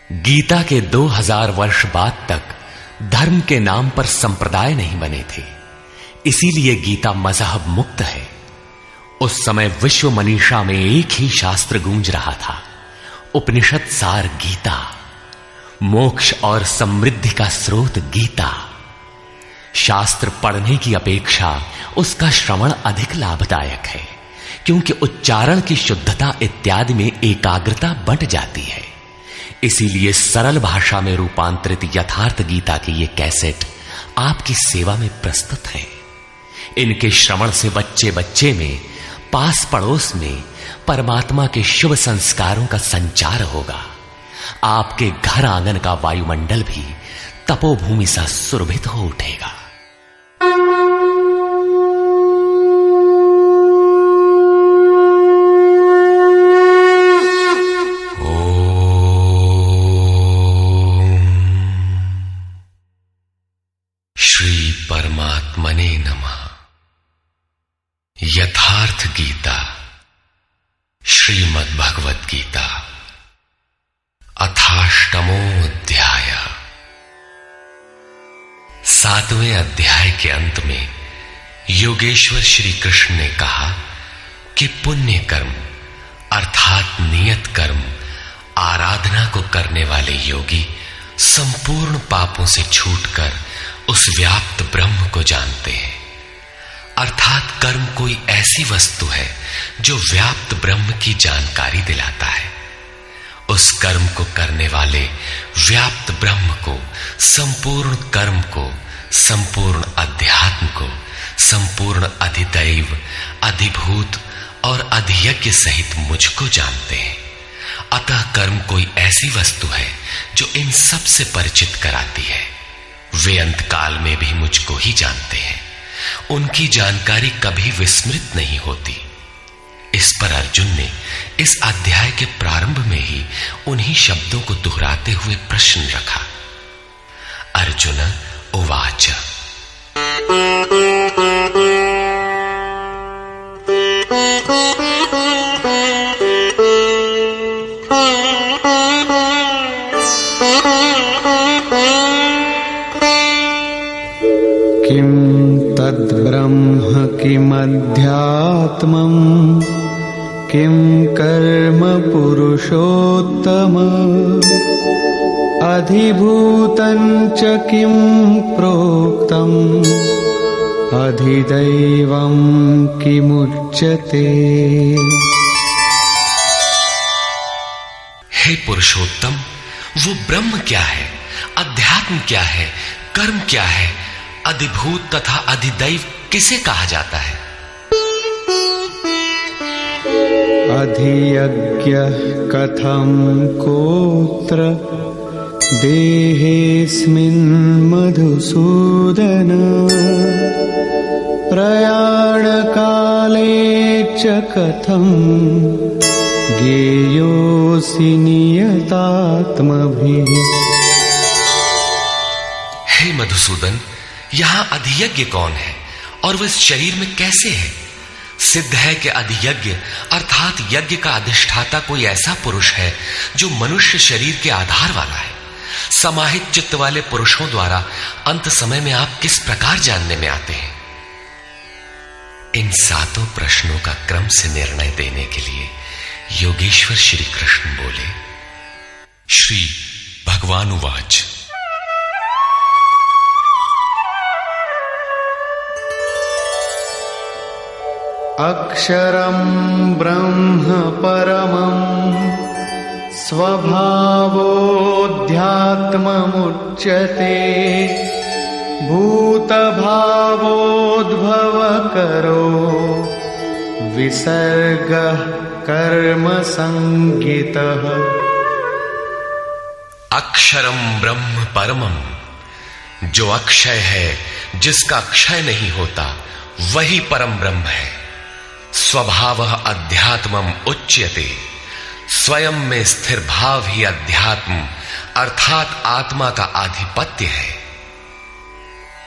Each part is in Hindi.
गीता के 2000 वर्ष बाद तक धर्म के नाम पर संप्रदाय नहीं बने थे, इसीलिए गीता मजहब मुक्त है। उस समय विश्व मनीषा में एक ही शास्त्र गूंज रहा था, उपनिषद सार गीता, मोक्ष और समृद्धि का स्रोत गीता। शास्त्र पढ़ने की अपेक्षा उसका श्रवण अधिक लाभदायक है, क्योंकि उच्चारण की शुद्धता इत्यादि में एकाग्रता बंट जाती है। इसीलिए सरल भाषा में रूपांतरित यथार्थ गीता की ये कैसेट आपकी सेवा में प्रस्तुत है। इनके श्रवण से बच्चे बच्चे में, पास पड़ोस में परमात्मा के शुभ संस्कारों का संचार होगा। आपके घर आंगन का वायुमंडल भी तपोभूमि सा सुरभित हो उठेगा। श्री परमात्मने नमः। यथार्थ गीता, श्रीमद् भगवद गीता, अथाष्टमो अध्याय। 7वें अध्याय के अंत में योगेश्वर श्री कृष्ण ने कहा कि पुण्य कर्म अर्थात नियत कर्म आराधना को करने वाले योगी संपूर्ण पापों से छूटकर उस व्याप्त ब्रह्म को जानते हैं। अर्थात कर्म कोई ऐसी वस्तु है जो व्याप्त ब्रह्म की जानकारी दिलाता है। उस कर्म को करने वाले व्याप्त ब्रह्म को, संपूर्ण कर्म को, संपूर्ण अध्यात्म को, संपूर्ण अधिदैव, अधिभूत और अधियज्ञ सहित मुझको जानते हैं। अतः कर्म कोई ऐसी वस्तु है जो इन सब से परिचित कराती है। वे अंतकाल में भी मुझको ही जानते हैं। उनकी जानकारी कभी विस्मृत नहीं होती। इस पर अर्जुन ने इस अध्याय के प्रारंभ में ही उन्हीं शब्दों को दोहराते हुए प्रश्न रखा। अर्जुन उवाच किम तद्ब्रह्म किमध्यात्मम् किम कर्म पुरुषोत्तम अधिभूतं च किम प्रोक्तम् अधिदैवं किमुच्यते। हे पुरुषोत्तम, वो ब्रह्म क्या है, अध्यात्म क्या है, कर्म क्या है, अधिभूत तथा अधिदैव किसे कहा जाता है? अधियज्ञ कथम कोत्र देहेऽस्मिन् मधुसूदन प्रयाण काले च कथम ज्ञेयोऽसि नियतात्मभिः। हे मधुसूदन, यहां अधियज्ञ कौन है और वह इस शरीर में कैसे है? सिद्ध है कि अधियज्ञ अर्थात यज्ञ का अधिष्ठाता कोई ऐसा पुरुष है जो मनुष्य शरीर के आधार वाला है। समाहित चित्त वाले पुरुषों द्वारा अंत समय में आप किस प्रकार जानने में आते हैं? इन 7 प्रश्नों का क्रम से निर्णय देने के लिए योगेश्वर श्री कृष्ण बोले। श्री भगवान उवाच अक्षरं ब्रह्म परमं स्वभावोऽध्यात्ममुच्यते भूतभावोद्भवकरो विसर्गः कर्म संज्ञितः। अक्षरम ब्रह्म परमम, जो अक्षय है, जिसका क्षय नहीं होता, वही परम ब्रह्म है। स्वभावः अध्यात्मम उच्यते, स्वयं में स्थिर भाव ही अध्यात्म अर्थात आत्मा का आधिपत्य है।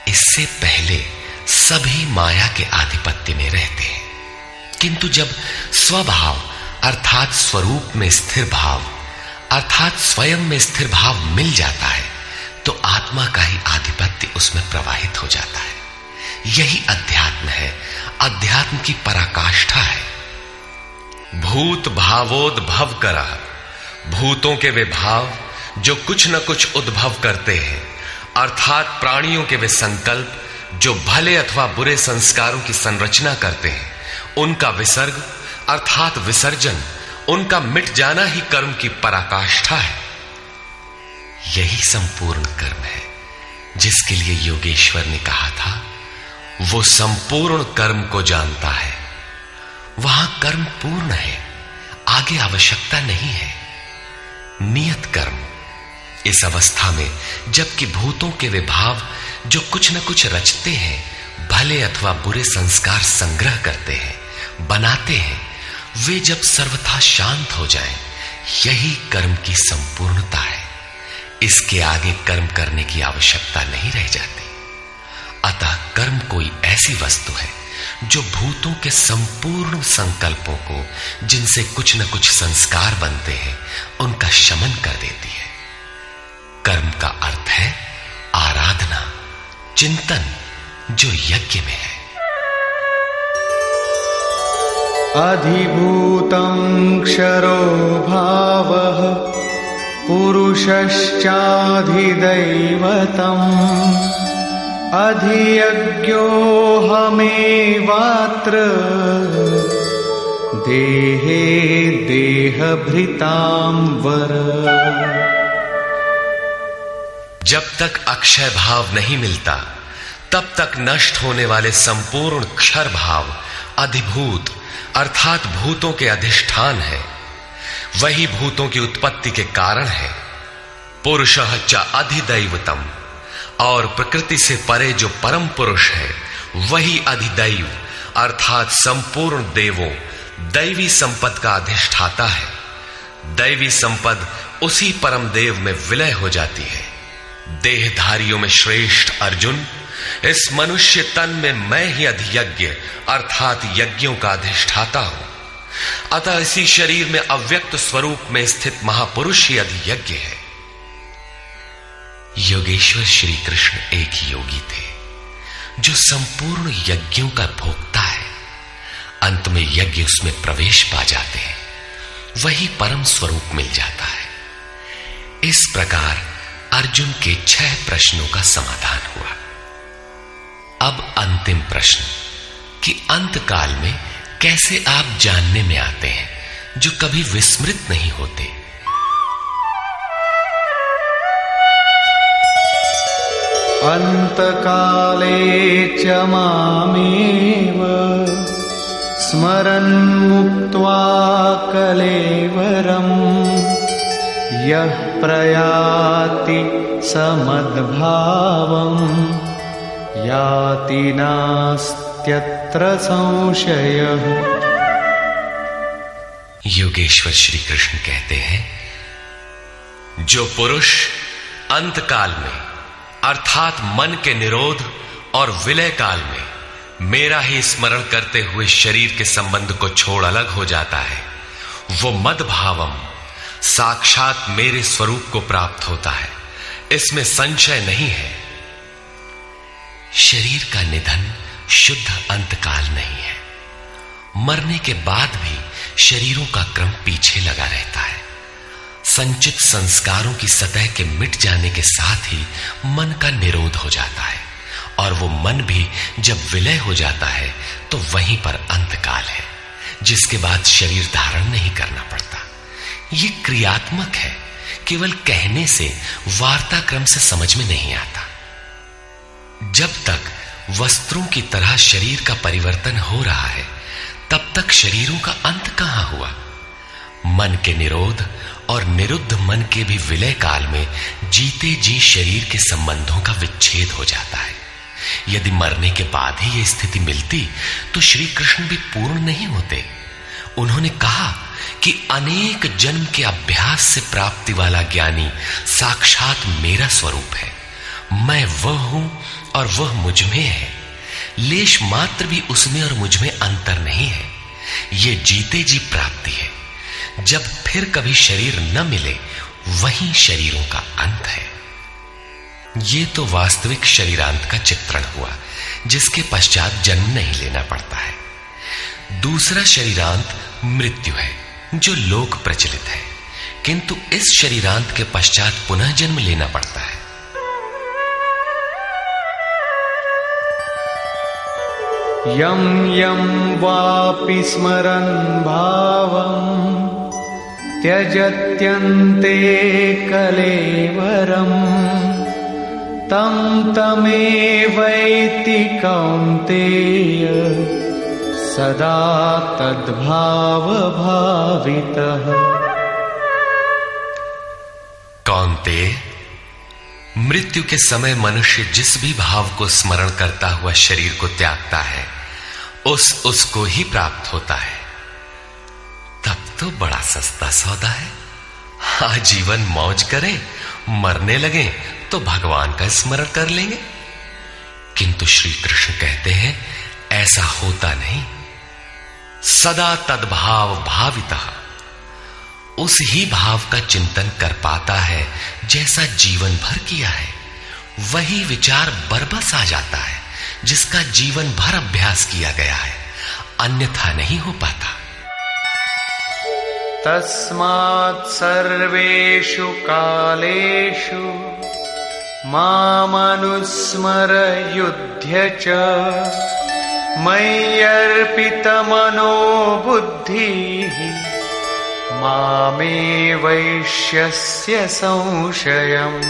इससे पहले सभी माया के आधिपत्य में रहते हैं, किंतु जब स्वभाव अर्थात स्वरूप में स्थिर भाव अर्थात स्वयं में स्थिर भाव मिल जाता है तो आत्मा का ही आधिपत्य उसमें प्रवाहित हो जाता है। यही अध्यात्म है, अध्यात्म की पराकाष्ठा है। भूत भावोद्भव करा, भूतों के वे भाव जो कुछ न कुछ उद्भव करते हैं, अर्थात प्राणियों के वे संकल्प जो भले अथवा बुरे संस्कारों की संरचना करते हैं, उनका विसर्ग अर्थात विसर्जन, उनका मिट जाना ही कर्म की पराकाष्ठा है। यही संपूर्ण कर्म है जिसके लिए योगेश्वर ने कहा था, वो संपूर्ण कर्म को जानता है। वहां कर्म पूर्ण है, आगे आवश्यकता नहीं है। नियत कर्म, इस अवस्था में जबकि भूतों के वे भाव जो कुछ न कुछ रचते हैं, भले अथवा बुरे संस्कार संग्रह करते हैं, बनाते हैं, वे जब सर्वथा शांत हो जाएं, यही कर्म की संपूर्णता है। इसके आगे कर्म करने की आवश्यकता नहीं रह जाती। अतः कर्म कोई ऐसी वस्तु है जो भूतों के संपूर्ण संकल्पों को, जिनसे कुछ न कुछ संस्कार बनते हैं, उनका शमन कर देती है। कर्म का अर्थ है आराधना, चिंतन, जो यज्ञ में है। अधिभूतं क्षरो भावः पुरुषश्चाधिदैवतम् अधियज्ञोऽहमेवात्र देहे देहभृतां वर। जब तक अक्षय भाव नहीं मिलता तब तक नष्ट होने वाले संपूर्ण क्षर भाव अधिभूत अर्थात भूतों के अधिष्ठान है। वही भूतों की उत्पत्ति के कारण है। पुरुषः च अधिदैवतम, और प्रकृति से परे जो परम पुरुष है वही अधिदैव अर्थात संपूर्ण देवों, दैवी संपद का अधिष्ठाता है। दैवी संपद उसी परम देव में विलय हो जाती है। देहधारियों में श्रेष्ठ अर्जुन, इस मनुष्य तन में मैं ही अधियज्ञ अर्थात यज्ञों का अधिष्ठाता हूं। अतः इसी शरीर में अव्यक्त स्वरूप में स्थित महापुरुष ही अधियज्ञ है। योगेश्वर श्री कृष्ण एक योगी थे जो संपूर्ण यज्ञों का भोक्ता है। अंत में यज्ञ उसमें प्रवेश पा जाते हैं, वही परम स्वरूप मिल जाता है। इस प्रकार अर्जुन के 6 प्रश्नों का समाधान हुआ। अब अंतिम प्रश्न कि अंत काल में कैसे आप जानने में आते हैं जो कभी विस्मृत नहीं होते। अंतकाले च मामेव स्मरन् मुक्त्वा कलेवरम् यः प्रयाति समद्भावम् याति नास्त्यत्र संशयः। योगेश्वर श्री कृष्ण कहते हैं, जो पुरुष अंतकाल में अर्थात मन के निरोध और विलय काल में मेरा ही स्मरण करते हुए शरीर के संबंध को छोड़ अलग हो जाता है, वो मद्भावम साक्षात मेरे स्वरूप को प्राप्त होता है। इसमें संशय नहीं है। शरीर का निधन शुद्ध अंतकाल नहीं है। मरने के बाद भी शरीरों का क्रम पीछे लगा रहता है। संचित संस्कारों की सतह के मिट जाने के साथ ही मन का निरोध हो जाता है, और वो मन भी जब विलय हो जाता है तो वहीं पर अंतकाल है, जिसके बाद शरीर धारण नहीं करना पड़ता। ये क्रियात्मक है, केवल कहने से वार्ता क्रम से समझ में नहीं आता। जब तक वस्त्रों की तरह शरीर का परिवर्तन हो रहा है तब तक शरीरों का अंत कहां हुआ। मन के निरोध और निरुद्ध मन के भी विलय काल में जीते जी शरीर के संबंधों का विच्छेद हो जाता है। यदि मरने के बाद ही यह स्थिति मिलती तो श्री कृष्ण भी पूर्ण नहीं होते। उन्होंने कहा कि अनेक जन्म के अभ्यास से प्राप्ति वाला ज्ञानी साक्षात मेरा स्वरूप है। मैं वह हूं और वह मुझ में है। लेश मात्र भी उसमें और मुझ में अंतर नहीं है। यह जीते जी प्राप्ति है। जब फिर कभी शरीर न मिले वहीं शरीरों का अंत है। ये तो वास्तविक शरीरांत का चित्रण हुआ, जिसके पश्चात जन्म नहीं लेना पड़ता है। दूसरा शरीरांत मृत्यु है, जो लोक प्रचलित है, किंतु इस शरीरांत के पश्चात पुनः जन्म लेना पड़ता है। यं यं वापि स्मरन् भावं त्यजत्यन्ते कलेवरम् तं तमेवैति कौन्तेय सदा तद्भावभावितः। कौन्तेय, मृत्यु के समय मनुष्य जिस भी भाव को स्मरण करता हुआ शरीर को त्यागता है, उसको ही प्राप्त होता है। तब तो बड़ा सस्ता सौदा है। आजीवन मौज करें, मरने लगे तो भगवान का स्मरण कर लेंगे। किंतु श्री कृष्ण कहते हैं ऐसा होता नहीं। सदा तद्भाव भावितः, उस ही भाव का चिंतन कर पाता है जैसा जीवन भर किया है। वही विचार बरबस आ जाता है जिसका जीवन भर अभ्यास किया गया है, अन्यथा नहीं हो पाता। तस्मात् सर्वेषु कालेषु मामनुस्मर युध्य च मय्यर्पितमनो बुद्धिः मामे वैश्यस्य संशयम्।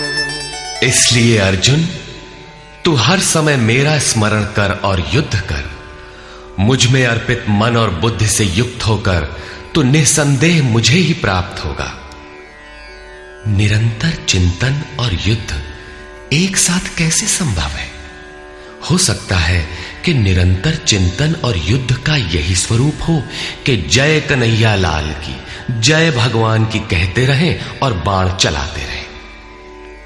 इसलिए अर्जुन, तू हर समय मेरा स्मरण कर और युद्ध कर। मुझ में अर्पित मन और बुद्धि से युक्त होकर तो निसंदेह मुझे ही प्राप्त होगा। निरंतर चिंतन और युद्ध एक साथ कैसे संभव है? हो सकता है कि निरंतर चिंतन और युद्ध का यही स्वरूप हो कि जय कन्हैया लाल की, जय भगवान की कहते रहें और बाण चलाते रहें।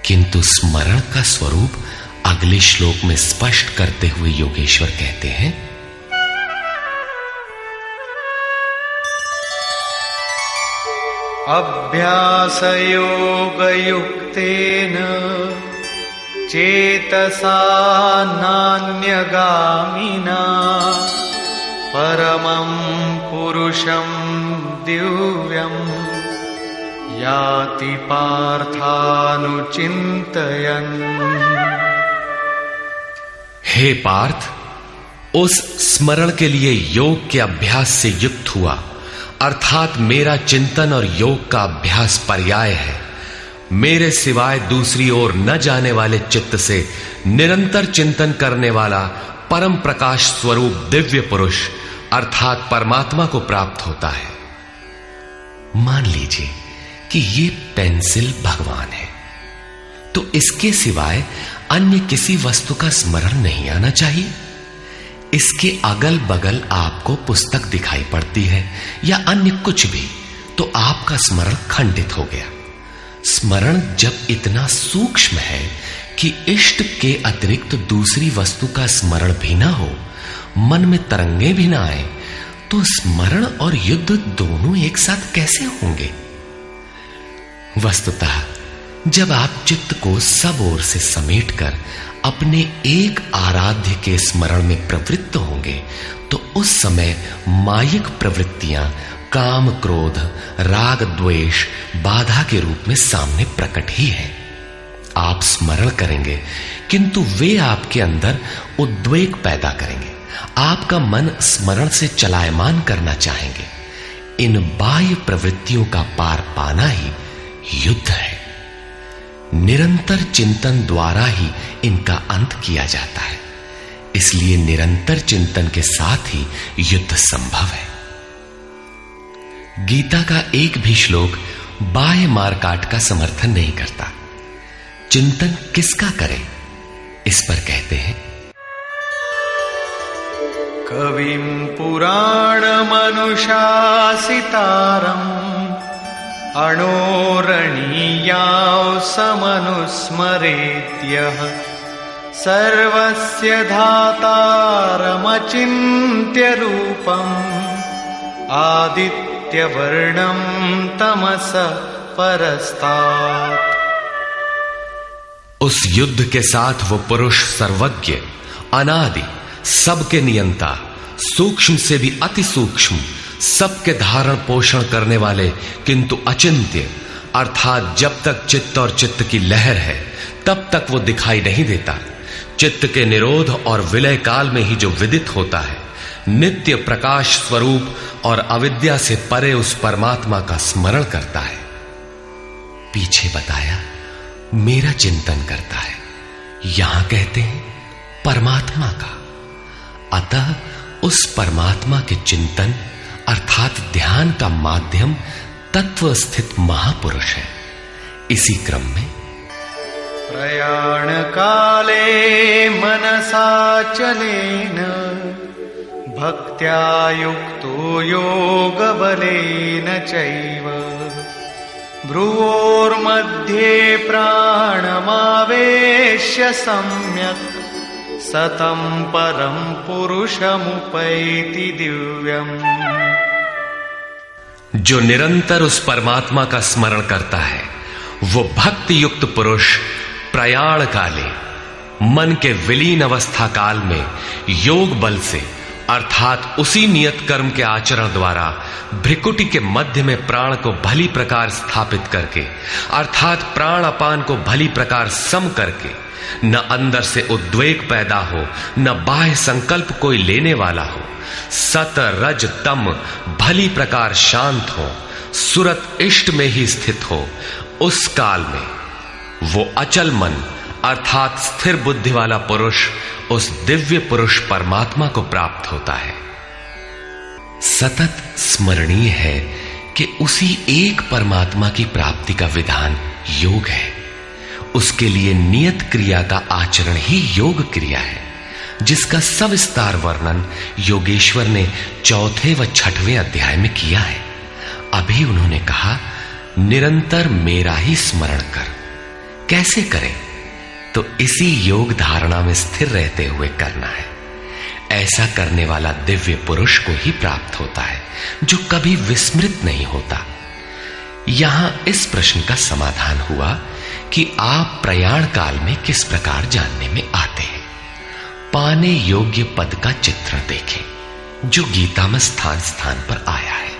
किंतु स्मरण का स्वरूप अगले श्लोक में स्पष्ट करते हुए योगेश्वर कहते हैं, अभ्यासयोगयुक्तेन चेतसा नान्यगामिना परमं पुरुषं दिव्यं याति पार्थानुचिन्तयन्। हे पार्थ, उस स्मरण के लिए योग के अभ्यास से युक्त हुआ, अर्थात मेरा चिंतन और योग का अभ्यास पर्याय है। मेरे सिवाय दूसरी ओर न जाने वाले चित्त से निरंतर चिंतन करने वाला परम प्रकाश स्वरूप दिव्य पुरुष अर्थात परमात्मा को प्राप्त होता है। मान लीजिए कि ये पेंसिल भगवान है, तो इसके सिवाय अन्य किसी वस्तु का स्मरण नहीं आना चाहिए। इसके अगल बगल आपको पुस्तक दिखाई पड़ती है या अन्य कुछ भी, तो आपका स्मरण खंडित हो गया। स्मरण जब इतना सूक्ष्म है कि इष्ट के अतिरिक्त दूसरी वस्तु का स्मरण भी ना हो, मन में तरंगे भी ना आए, तो स्मरण और युद्ध दोनों एक साथ कैसे होंगे? वस्तुतः जब आप चित्त को सब ओर से समेटकर अपने एक आराध्य के स्मरण में प्रवृत्त होंगे, तो उस समय मायिक प्रवृत्तियां काम, क्रोध, राग, द्वेष बाधा के रूप में सामने प्रकट ही है। आप स्मरण करेंगे किंतु वे आपके अंदर उद्वेग पैदा करेंगे। आपका मन स्मरण से चलायमान करना चाहेंगे। इन बाह्य प्रवृत्तियों का पार पाना ही युद्ध है। निरंतर चिंतन द्वारा ही इनका अंत किया जाता है। इसलिए निरंतर चिंतन के साथ ही युद्ध संभव है। गीता का एक भी श्लोक बाह्य मारकाट का समर्थन नहीं करता। चिंतन किसका करें, इस पर कहते हैं, कविं पुराणमनुशासितारम् अणोरणीयां समनुस्मरेत्यः सर्वस्य धातारमचिन्त्य रूपम् आदित्यनाथं दैत्यवर्णं तमस परस्तात्। उस युद्ध के साथ वो पुरुष सर्वज्ञ, अनादि, सबके नियंता, सूक्ष्म से भी अति सूक्ष्म, सबके धारण पोषण करने वाले किंतु अचिंत्य, अर्थात जब तक चित्त और चित्त की लहर है तब तक वो दिखाई नहीं देता, चित्त के निरोध और विलय काल में ही जो विदित होता है, नित्य प्रकाश स्वरूप और अविद्या से परे उस परमात्मा का स्मरण करता है। पीछे बताया मेरा चिंतन करता है, यहां कहते हैं परमात्मा का। अतः उस परमात्मा के चिंतन अर्थात ध्यान का माध्यम तत्व स्थित महापुरुष है। इसी क्रम में प्रयाण काले मनसाचलेन भक्त्या युक्तो योग बलेन चैव भ्रुवोर्मध्ये प्राणमावेश्य सम्यक् सतं परं पुरुषमुपैति दिव्यम्। जो निरंतर उस परमात्मा का स्मरण करता है वो भक्ति युक्त पुरुष प्रयाण काले, मन के विलीन अवस्था काल में योग बल से अर्थात उसी नियत कर्म के आचरण द्वारा भ्रिकुटी के मध्य में प्राण को भली प्रकार स्थापित करके अर्थात प्राण अपान को भली प्रकार सम करके न अंदर से उद्वेग पैदा हो न बाह्य संकल्प कोई लेने वाला हो, सत रज तम भली प्रकार शांत हो, सुरत इष्ट में ही स्थित हो, उस काल में वो अचल मन अर्थात स्थिर बुद्धि वाला पुरुष उस दिव्य पुरुष परमात्मा को प्राप्त होता है। सतत स्मरणीय है कि उसी एक परमात्मा की प्राप्ति का विधान योग है। उसके लिए नियत क्रिया का आचरण ही योग क्रिया है, जिसका सविस्तार वर्णन योगेश्वर ने 4वें व 6वें अध्याय में किया है। अभी उन्होंने कहा निरंतर मेरा ही स्मरण कर। कैसे करें? तो इसी योग धारणा में स्थिर रहते हुए करना है। ऐसा करने वाला दिव्य पुरुष को ही प्राप्त होता है, जो कभी विस्मृत नहीं होता। यहां इस प्रश्न का समाधान हुआ कि आप प्रयाण काल में किस प्रकार जानने में आते हैं। पाने योग्य पद का चित्रण देखें, जो गीता में स्थान स्थान पर आया है।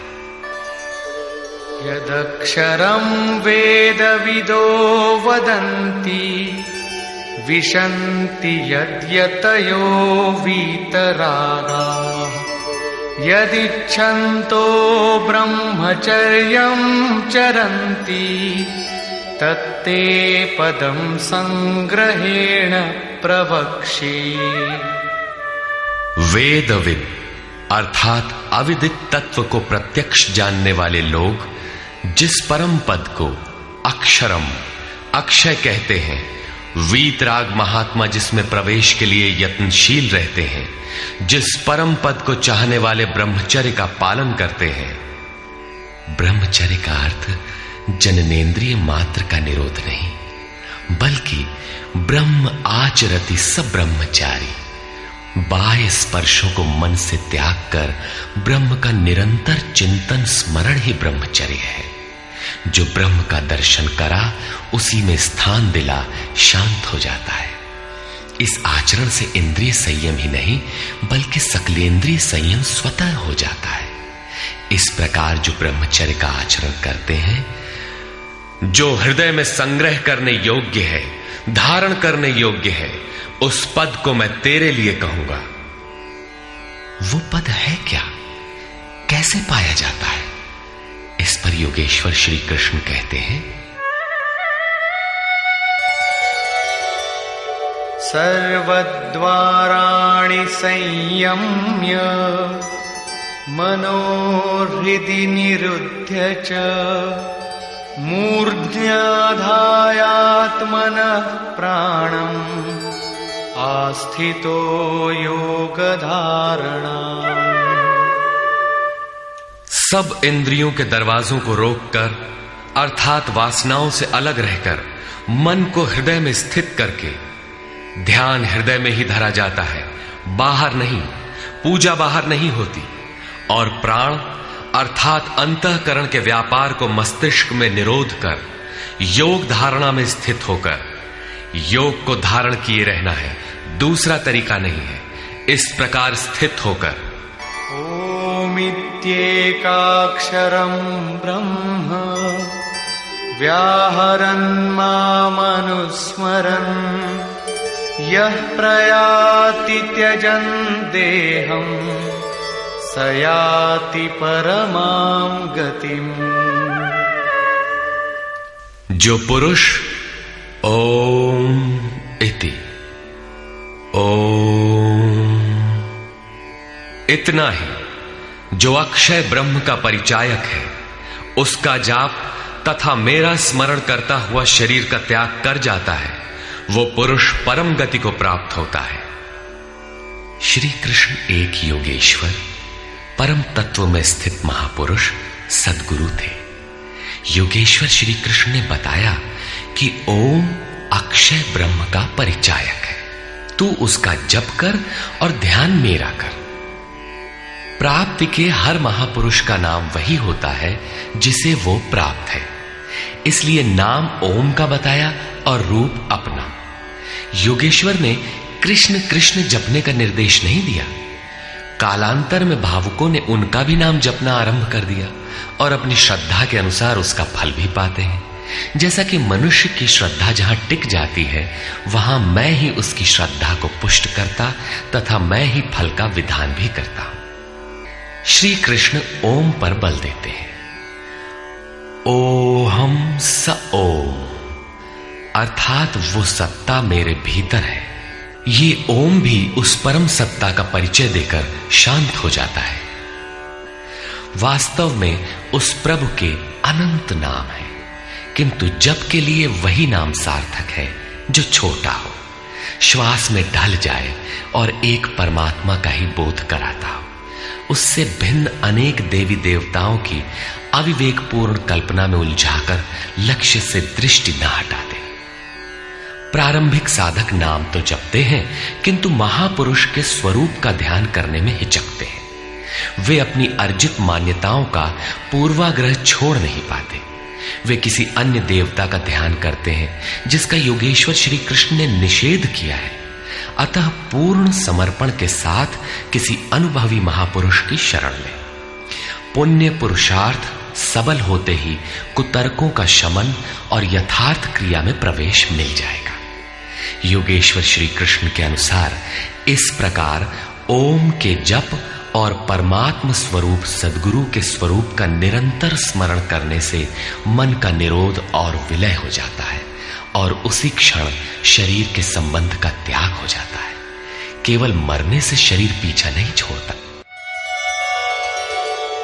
यदक्षरं वेदविदो वदन्ति विशन्ति यद्यतयो वीतरागाः यदिच्छन्तो ब्रह्मचर्यं चरन्ति तत्ते पदं संग्रहेण प्रवक्ष्ये। वेदविद अर्थात अविदित तत्व को प्रत्यक्ष जानने वाले लोग जिस परम पद को अक्षरम अक्षय कहते हैं, वीतराग महात्मा जिसमें प्रवेश के लिए यत्नशील रहते हैं, जिस परम पद को चाहने वाले ब्रह्मचर्य का पालन करते हैं। ब्रह्मचर्य का अर्थ जननेन्द्रिय मात्र का निरोध नहीं, बल्कि ब्रह्म आचरति सब ब्रह्मचारी, बाह्य स्पर्शों को मन से त्याग कर ब्रह्म का निरंतर चिंतन स्मरण ही ब्रह्मचर्य है। जो ब्रह्म का दर्शन करा उसी में स्थान दिला शांत हो जाता है। इस आचरण से इंद्रिय संयम ही नहीं बल्कि सकलेंद्रिय संयम स्वतः हो जाता है। इस प्रकार जो ब्रह्मचर्य का आचरण करते हैं, जो हृदय में संग्रह करने योग्य है, धारण करने योग्य है, उस पद को मैं तेरे लिए कहूंगा। वो पद है क्या? कैसे पाया जाता है? इस पर योगेश्वर श्री कृष्ण कहते हैं, सर्वद्वाराणि संयम्य मनोहृदि निरुध्य च मूर्ध्याधायात्मनः प्राणम् आस्थितो योगधारणा। सब इंद्रियों के दरवाजों को रोककर अर्थात वासनाओं से अलग रहकर मन को हृदय में स्थित करके ध्यान हृदय में ही धरा जाता है, बाहर नहीं। पूजा बाहर नहीं होती। और प्राण अर्थात अंतःकरण के व्यापार को मस्तिष्क में निरोध कर योग धारणा में स्थित होकर योग को धारण किए रहना है, दूसरा तरीका नहीं है। इस प्रकार स्थित होकर ओमित्येकाक्षरं ब्रह्म व्याहरन् मामनुस्मरन् यः प्रयाति त्यजन् देहं स याति परमां गतिम्। जो पुरुष ओम इति ओम इतना ही जो अक्षय ब्रह्म का परिचायक है, उसका जाप तथा मेरा स्मरण करता हुआ शरीर का त्याग कर जाता है, वो पुरुष परम गति को प्राप्त होता है। श्री कृष्ण एक योगेश्वर परम तत्व में स्थित महापुरुष सद्गुरु थे। योगेश्वर श्री कृष्ण ने बताया कि ओम अक्षय ब्रह्म का परिचायक है, तू उसका जप कर और ध्यान मेरा कर। प्राप्ति के हर महापुरुष का नाम वही होता है जिसे वो प्राप्त है, इसलिए नाम ओम का बताया और रूप अपना। योगेश्वर ने कृष्ण कृष्ण जपने का निर्देश नहीं दिया। कालांतर में भावुकों ने उनका भी नाम जपना आरंभ कर दिया और अपनी श्रद्धा के अनुसार उसका फल भी पाते हैं। जैसा कि मनुष्य की श्रद्धा जहां टिक जाती है, वहां मैं ही उसकी श्रद्धा को पुष्ट करता तथा मैं ही फल का विधान भी करता हूं। श्री कृष्ण ओम पर बल देते हैं। ओहम स ओम, अर्थात वो सत्ता मेरे भीतर है। ये ओम भी उस परम सत्ता का परिचय देकर शांत हो जाता है। वास्तव में उस प्रभु के अनंत नाम है, किंतु जप के लिए वही नाम सार्थक है जो छोटा हो, श्वास में ढल जाए और एक परमात्मा का ही बोध कराता हो। उससे भिन्न अनेक देवी देवताओं की अविवेकपूर्ण कल्पना में उलझाकर लक्ष्य से दृष्टि न हटाते। प्रारंभिक साधक नाम तो जपते हैं, किंतु महापुरुष के स्वरूप का ध्यान करने में हिचकते हैं। वे अपनी अर्जित मान्यताओं का पूर्वाग्रह छोड़ नहीं पाते। वे किसी अन्य देवता का ध्यान करते हैं जिसका योगेश्वर श्री कृष्ण ने निषेध किया है। अतः पूर्ण समर्पण के साथ किसी अनुभवी महापुरुष की शरण लें। पुण्य पुरुषार्थ सबल होते ही कुतर्कों का शमन और यथार्थ क्रिया में प्रवेश मिल जाएगा। योगेश्वर श्री कृष्ण के अनुसार इस प्रकार ओम के जप और परमात्म स्वरूप सद्गुरु के स्वरूप का निरंतर स्मरण करने से मन का निरोध और विलय हो जाता है और उसी क्षण शरीर के संबंध का त्याग हो जाता है। केवल मरने से शरीर पीछा नहीं छोड़ता।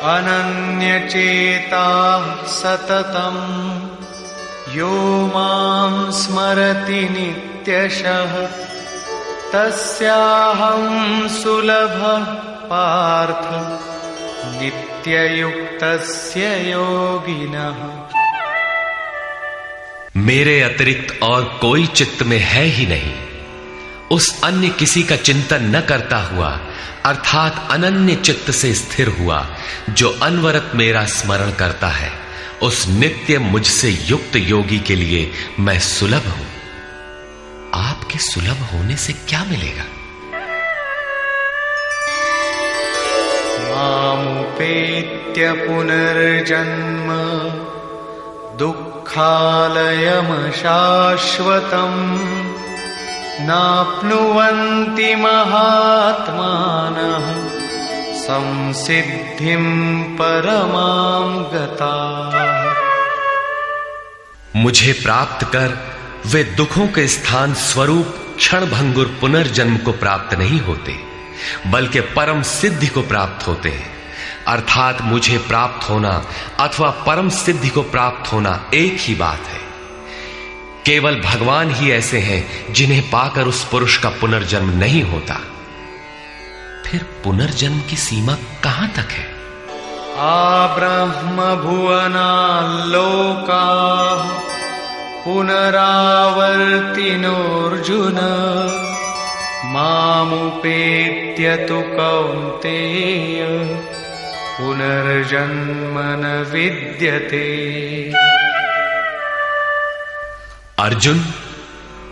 अनन्यचेता सततम यो मां स्मरति नित्यशः तस्याहं सुलभः पार्थ नित्ययुक्तस्य योगिनः। मेरे अतिरिक्त और कोई चित्त में है ही नहीं। उस अन्य किसी का चिंतन न करता हुआ अर्थात अनन्य चित्त से स्थिर हुआ जो अनवरत मेरा स्मरण करता है, उस नित्य मुझसे युक्त योगी के लिए मैं सुलभ हूं। आपके सुलभ होने से क्या मिलेगा? मामुपेत्य पुनर्जन्म दुःखालयम शाश्वतम् नाप्नुवन्ति महात्मानः संसिद्धिं परमां गताः। मुझे प्राप्त कर वे दुखों के स्थान स्वरूप क्षणभंगुर पुनर्जन्म को प्राप्त नहीं होते, बल्कि परम सिद्धि को प्राप्त होते हैं। अर्थात मुझे प्राप्त होना अथवा परम सिद्धि को प्राप्त होना एक ही बात है। केवल भगवान ही ऐसे हैं जिन्हें पाकर उस पुरुष का पुनर्जन्म नहीं होता। फिर पुनर्जन्म की सीमा कहां तक है? आब्रह्म भुवनाल्लोकाः पुनरावर्तिनोऽर्जुन मामुपेत्य तु कौन्तेय पुनर्जन्म न विद्यते। अर्जुन,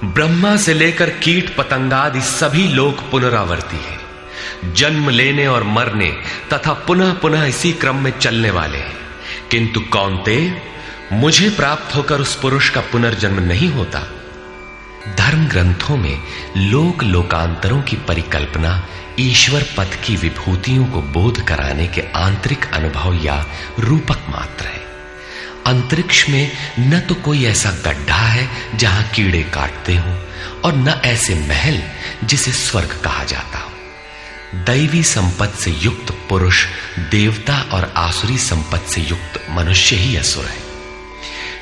ब्रह्मा से लेकर कीट पतंगादि सभी लोग पुनरावर्ती हैं, जन्म लेने और मरने तथा पुनः पुनः इसी क्रम में चलने वाले हैं। किंतु कौन्तेय, मुझे प्राप्त होकर उस पुरुष का पुनर्जन्म नहीं होता। धर्म ग्रंथों में लोक लोकांतरों की परिकल्पना ईश्वर पद की विभूतियों को बोध कराने के आंतरिक अनुभव या रूपक मात्र है। अंतरिक्ष में न तो कोई ऐसा गड्ढा है जहां कीड़े काटते हों, और न ऐसे महल जिसे स्वर्ग कहा जाता हो। दैवी संपत्ति से युक्त पुरुष देवता और आसुरी संपत्ति से युक्त मनुष्य ही असुर है।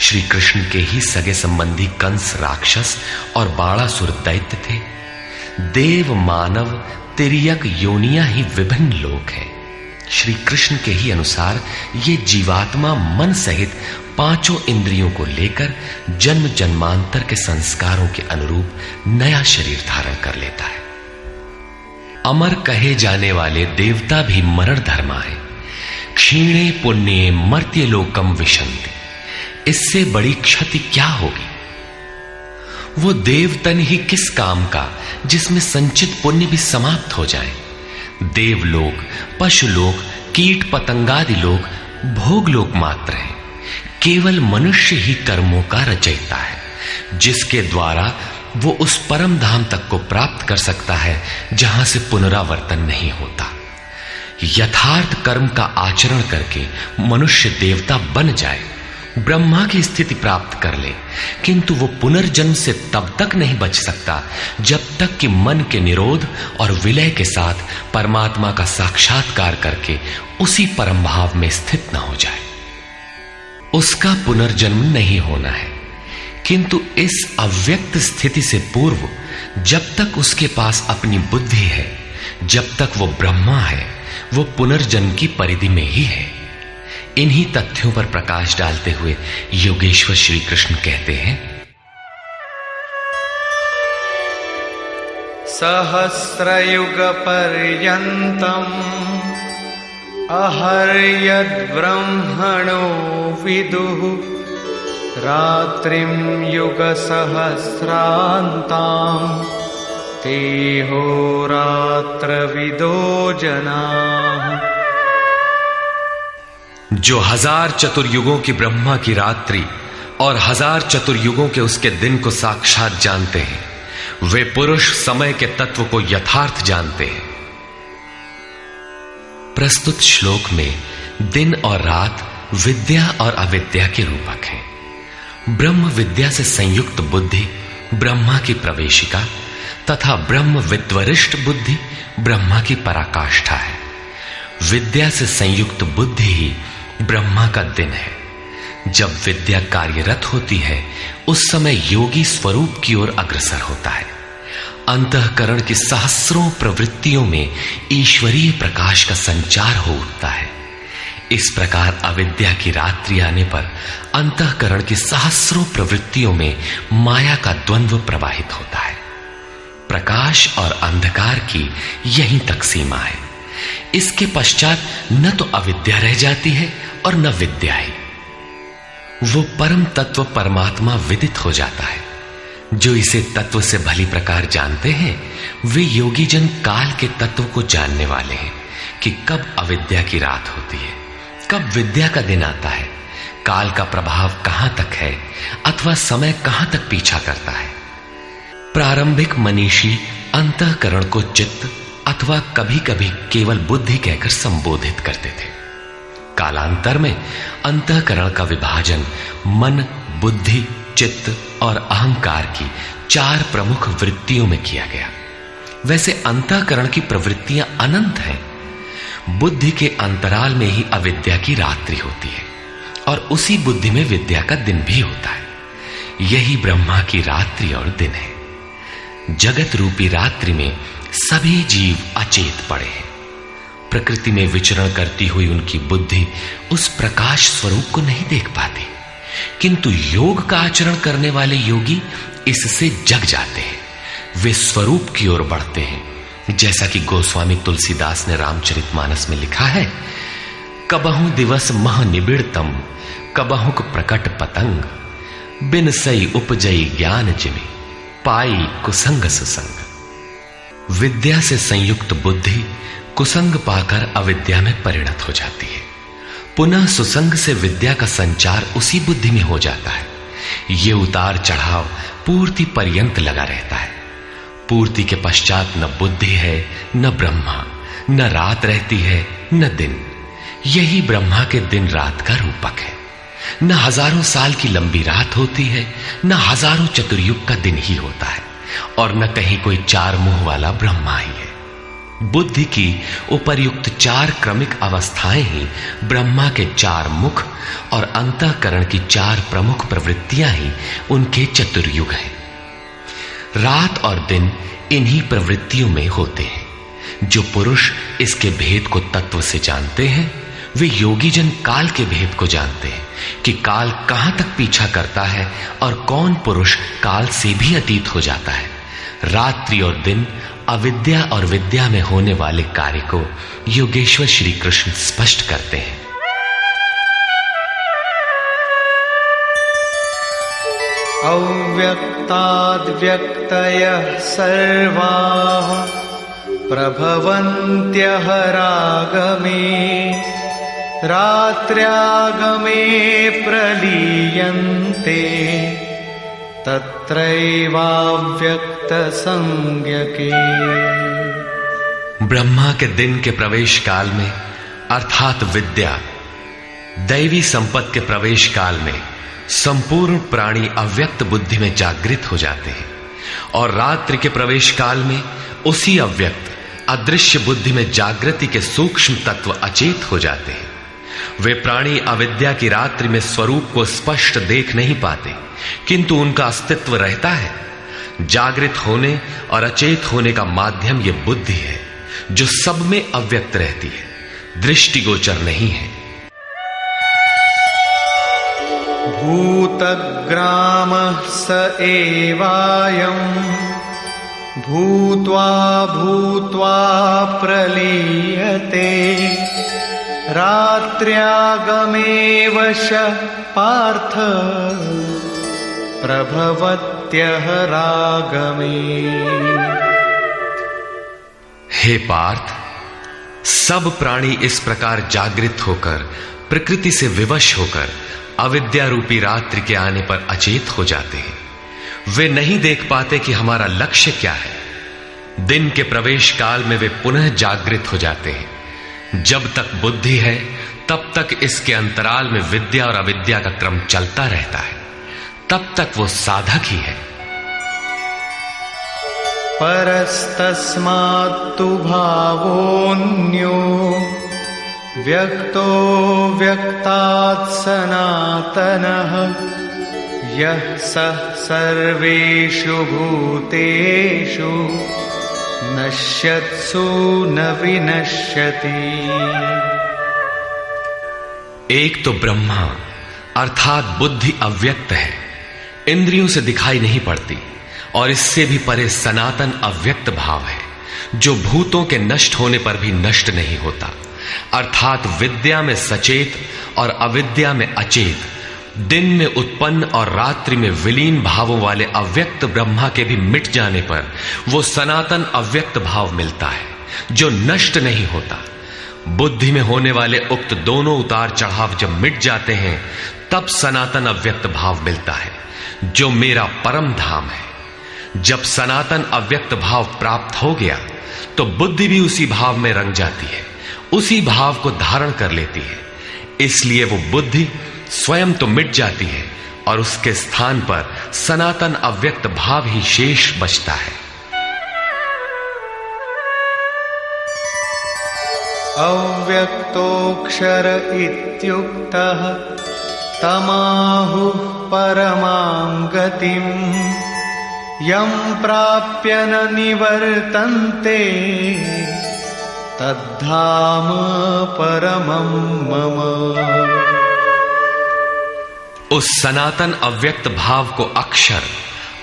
श्री कृष्ण के ही सगे संबंधी कंस राक्षस और बाणासुर दैत्य थे। देव मानव तिर्यक योनियां ही विभिन्न लोक हैं। श्री कृष्ण के ही अनुसार ये जीवात्मा मन सहित पांचों इंद्रियों को लेकर जन्म जन्मांतर के संस्कारों के अनुरूप नया शरीर धारण कर लेता है। अमर कहे जाने वाले देवता भी मरण धर्मा है। क्षीणे पुण्ये मर्त्य लोकम विशन्ति। इससे बड़ी क्षति क्या होगी? वो देवतन ही किस काम का जिसमें संचित पुण्य भी समाप्त हो जाए। देवलोक, पशुलोक, कीट पतंगादि लोक भोग लोक मात्र है। केवल मनुष्य ही कर्मों का रचयिता है, जिसके द्वारा वो उस परम धाम तक को प्राप्त कर सकता है जहां से पुनरावर्तन नहीं होता। यथार्थ कर्म का आचरण करके मनुष्य देवता बन जाए, ब्रह्मा की स्थिति प्राप्त कर ले, किंतु वो पुनर्जन्म से तब तक नहीं बच सकता जब तक कि मन के निरोध और विलय के साथ परमात्मा का साक्षात्कार करके उसी परम भाव में स्थित न हो जाए। उसका पुनर्जन्म नहीं होना है, किंतु इस अव्यक्त स्थिति से पूर्व जब तक उसके पास अपनी बुद्धि है, जब तक वो ब्रह्मा है, वो पुनर्जन्म की परिधि में ही है। इन्हीं तथ्यों पर प्रकाश डालते हुए योगेश्वर श्री कृष्ण कहते हैं, सहस्रयुग पर्यन्तम् अहर्यद् ब्रह्मणो विदुः रात्रिं युग सहस्रान्ताम् तेहोरात्रविदो जनाः। जो 1000 चतुर्युगों की ब्रह्मा की रात्रि और 1000 चतुर्युगों के उसके दिन को साक्षात जानते हैं, वे पुरुष समय के तत्व को यथार्थ जानते हैं। प्रस्तुत श्लोक में दिन और रात विद्या और अविद्या के रूपक हैं। ब्रह्म विद्या से संयुक्त बुद्धि ब्रह्मा की प्रवेशिका तथा ब्रह्म विद्वरिष्ठ बुद्धि ब्रह्मा की पराकाष्ठा है। विद्या से संयुक्त बुद्धि ही ब्रह्मा का दिन है। जब विद्या कार्यरत होती है, उस समय योगी स्वरूप की ओर अग्रसर होता है। अंतःकरण की सहस्रों प्रवृत्तियों में ईश्वरीय प्रकाश का संचार हो उठता है। इस प्रकार अविद्या की रात्रि आने पर अंतःकरण की सहस्रों प्रवृत्तियों में माया का द्वंद्व प्रवाहित होता है। प्रकाश और अंधकार की यहीं तक सीमा है। इसके पश्चात न तो अविद्या रह जाती है और न विद्या ही। वो परम तत्व परमात्मा विदित हो जाता है। जो इसे तत्व से भली प्रकार जानते हैं, वे योगी जन काल के तत्व को जानने वाले हैं कि कब अविद्या की रात होती है, कब विद्या का दिन आता है, काल का प्रभाव कहां तक है अथवा समय कहां तक पीछा करता है। प्रारंभिक मनीषी अंतःकरण को चित्त अथवा कभी कभी केवल बुद्धि कहकर संबोधित करते थे। कालांतर में अंतःकरण का विभाजन मन, बुद्धि, चित्त और अहंकार की 4 प्रमुख वृत्तियों में किया गया। वैसे अंतःकरण की प्रवृत्तियां अनंत हैं। बुद्धि के अंतराल में ही अविद्या की रात्रि होती है और उसी बुद्धि में विद्या का दिन भी होता है। यही ब्रह्मा की रात्रि और दिन है। जगत रूपी रात्रि में सभी जीव अचेत पड़े हैं। प्रकृति में विचरण करती हुई उनकी बुद्धि उस प्रकाश स्वरूप को नहीं देख पाती, किंतु योग का आचरण करने वाले योगी इससे जग जाते हैं। वे स्वरूप की ओर बढ़ते हैं। जैसा कि गोस्वामी तुलसीदास ने रामचरितमानस में लिखा है, कबहु दिवस मह निबिड़तम, कबहुक प्रकट पतंग, बिन सई उपजई ज्ञान जिमि, पाई कुसंग सुसंग। विद्या से संयुक्त बुद्धि कुसंग पाकर अविद्या में परिणत हो जाती है। पुनः सुसंग से विद्या का संचार उसी बुद्धि में हो जाता है। ये उतार चढ़ाव पूर्ति पर्यंत लगा रहता है। पूर्ति के पश्चात न बुद्धि है न ब्रह्मा, न रात रहती है न दिन। यही ब्रह्मा के दिन रात का रूपक है। न हजारों साल की लंबी रात होती है, न हजारों चतुर्युग का दिन ही होता है, और न कहीं कोई चार मुंह वाला ब्रह्मा ही है। बुद्धि की उपर्युक्त चार क्रमिक अवस्थाएं ही ब्रह्मा के चार मुख और अंतःकरण की चार प्रमुख प्रवृत्तियां ही उनके चतुर्युग हैं। रात और दिन इन्हीं प्रवृत्तियों में होते हैं। जो पुरुष इसके भेद को तत्व से जानते हैं, वे योगी जन काल के भेद को जानते हैं कि काल कहां तक पीछा करता है और कौन पुरुष काल से भी अतीत हो जाता है। रात्रि और दिन, अविद्या और विद्या में होने वाले कार्य को योगेश्वर श्री कृष्ण स्पष्ट करते हैं। अव्यक्ताद् व्यक्तयः सर्वाः प्रभवन्त्यः रागमे, रात्र्यागमे प्रलीयन्ते, तत्रैवाव्यक्त संज्ञके। ब्रह्मा के दिन के प्रवेश काल में अर्थात विद्या, दैवी संपत्ति के प्रवेश काल में संपूर्ण प्राणी अव्यक्त बुद्धि में जागृत हो जाते हैं, और रात्रि के प्रवेश काल में उसी अव्यक्त अदृश्य बुद्धि में जागृति के सूक्ष्म तत्व अचेत हो जाते हैं। वे प्राणी अविद्या की रात्रि में स्वरूप को स्पष्ट देख नहीं पाते, किंतु उनका अस्तित्व रहता है। जागृत होने और अचेत होने का माध्यम ये बुद्धि है, जो सब में अव्यक्त रहती है, दृष्टिगोचर नहीं है। भूतग्रामः स एवायम्, भूत्वा भूत्वा प्रलीयते, रात्र्यागमे वशः पार्थ, प्रभवत्यः रागमे। हे पार्थ, सब प्राणी इस प्रकार जागृत होकर, प्रकृति से विवश होकर अविद्या रूपी रात्रि के आने पर अचेत हो जाते हैं। वे नहीं देख पाते कि हमारा लक्ष्य क्या है। दिन के प्रवेश काल में वे पुनः जागृत हो जाते हैं। जब तक बुद्धि है तब तक इसके अंतराल में विद्या और अविद्या का क्रम चलता रहता है, तब तक वो साधक ही है। परस्तस्मात्तु भावोऽन्यो, व्यक्तो व्यक्तात् सनातनः, यः सः सर्वेषु भूतेषु नश्यत्सु न विनश्यति। एक तो ब्रह्मा अर्थात बुद्धि अव्यक्त है, इंद्रियों से दिखाई नहीं पड़ती, और इससे भी परे सनातन अव्यक्त भाव है, जो भूतों के नष्ट होने पर भी नष्ट नहीं होता। अर्थात विद्या में सचेत और अविद्या में अचेत, दिन में उत्पन्न और रात्रि में विलीन भावों वाले अव्यक्त ब्रह्मा के भी मिट जाने पर वो सनातन अव्यक्त भाव मिलता है, जो नष्ट नहीं होता। बुद्धि में होने वाले उक्त दोनों उतार चढ़ाव जब मिट जाते हैं, तब सनातन अव्यक्त भाव मिलता है, जो मेरा परम धाम है। जब सनातन अव्यक्त भाव प्राप्त हो गया तो बुद्धि भी उसी भाव में रंग जाती है, उसी भाव को धारण कर लेती है। इसलिए वो बुद्धि स्वयं तो मिट जाती है और उसके स्थान पर सनातन अव्यक्त भाव ही शेष बचता है। अव्यक्तोऽक्षर इत्युक्तः तमाहुः परमां गतिम्, यं प्राप्य न निवर्तन्ते, तद्धाम परमं मम। उस सनातन अव्यक्त भाव को अक्षर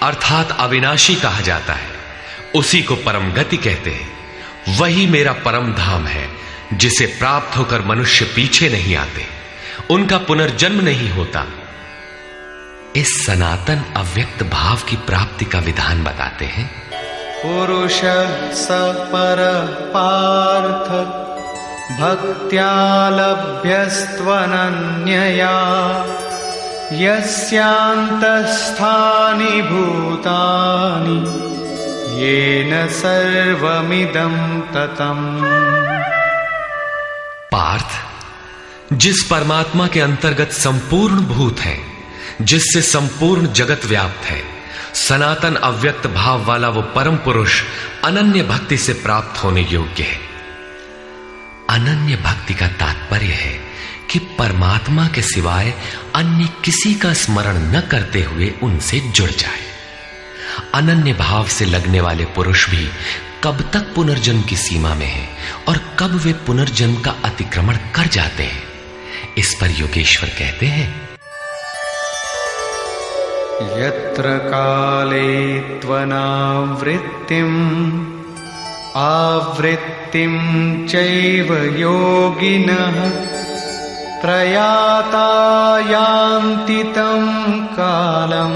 अर्थात अविनाशी कहा जाता है, उसी को परम गति कहते हैं। वही मेरा परम धाम है, जिसे प्राप्त होकर मनुष्य पीछे नहीं आते, उनका पुनर्जन्म नहीं होता। इस सनातन अव्यक्त भाव की प्राप्ति का विधान बताते हैं। पुरुष स पर पार्थ भक्त्या लभ्यस्त्वनन्यया यस्यान्तस्थानि भूतानि येन सर्वमिदं ततम्। पार्थ, जिस परमात्मा के अंतर्गत संपूर्ण भूत है, जिससे संपूर्ण जगत व्याप्त है, सनातन अव्यक्त भाव वाला वो परम पुरुष अनन्य भक्ति से प्राप्त होने योग्य है। अनन्य भक्ति का तात्पर्य है कि परमात्मा के सिवाय अन्य किसी का स्मरण न करते हुए उनसे जुड़ जाए। अनन्य भाव से लगने वाले पुरुष भी कब तक पुनर्जन्म की सीमा में है और कब वे पुनर्जन्म का अतिक्रमण कर जाते हैं, इस पर योगेश्वर कहते हैं। यत्र काले त्वनावृत्तिम् आवृत्तिं चैव योगिनः प्रयाता यान्ति तं कालं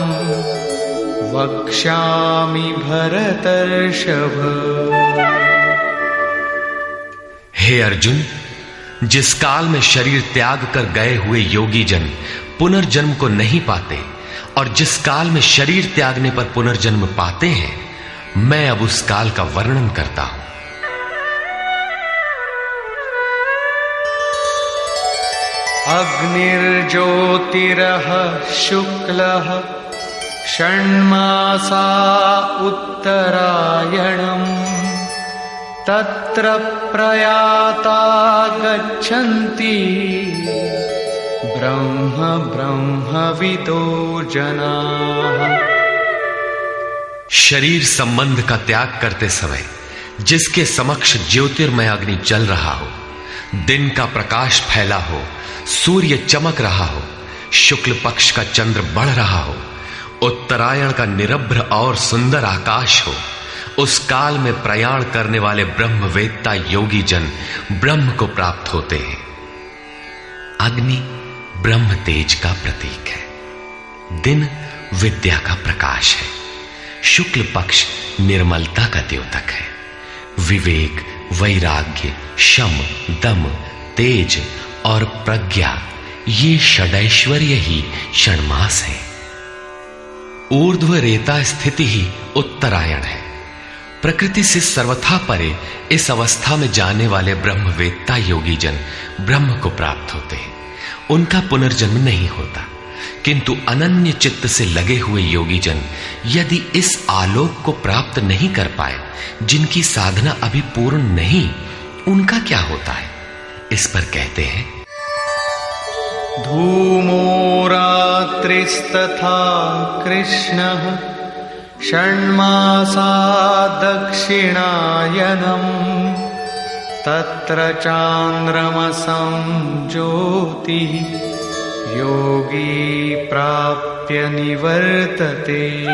वक्ष्यामि भरतर्षभ। हे अर्जुन, जिस काल में शरीर त्याग कर गए हुए योगी जन पुनर्जन्म को नहीं पाते और जिस काल में शरीर त्यागने पर पुनर्जन्म पाते हैं, मैं अब उस काल का वर्णन करता हूं। अग्निर्ज्योतिरः शुक्लः षण्मासा उत्तरायणम् तत्र प्रयाता गच्छन्ति ब्रह्म ब्रह्मविदो जनाः। शरीर संबंध का त्याग करते समय जिसके समक्ष ज्योतिर्मय अग्नि जल रहा हो, दिन का प्रकाश फैला हो, सूर्य चमक रहा हो, शुक्ल पक्ष का चंद्र बढ़ रहा हो, उत्तरायण का निरभ्र और सुंदर आकाश हो, उस काल में प्रयाण करने वाले ब्रह्मवेत्ता योगी जन ब्रह्म को प्राप्त होते हैं। अग्नि ब्रह्म तेज का प्रतीक है, दिन विद्या का प्रकाश है, शुक्ल पक्ष निर्मलता का द्योतक है, विवेक, वैराग्य, शम, दम, तेज और प्रज्ञा ये षडैश्वर्य ही षण्मास है। ऊर्ध्व रेता स्थिति ही उत्तरायण है। प्रकृति से सर्वथा परे इस अवस्था में जाने वाले ब्रह्मवेत्ता योगी जन ब्रह्म को प्राप्त होते हैं। उनका पुनर्जन्म नहीं होता, किंतु अनन्य चित्त से लगे हुए योगी जन यदि इस आलोक को प्राप्त नहीं कर पाए, जिनकी साधना अभी पूर्ण नहीं, उनका क्या होता है, इस पर कहते हैं। धूमो रात्रिस्तथा कृष्णः षण्मासा दक्षिणायनम् तत्र चान्द्रमसं ज्योतिः योगी प्राप्य निवर्तते।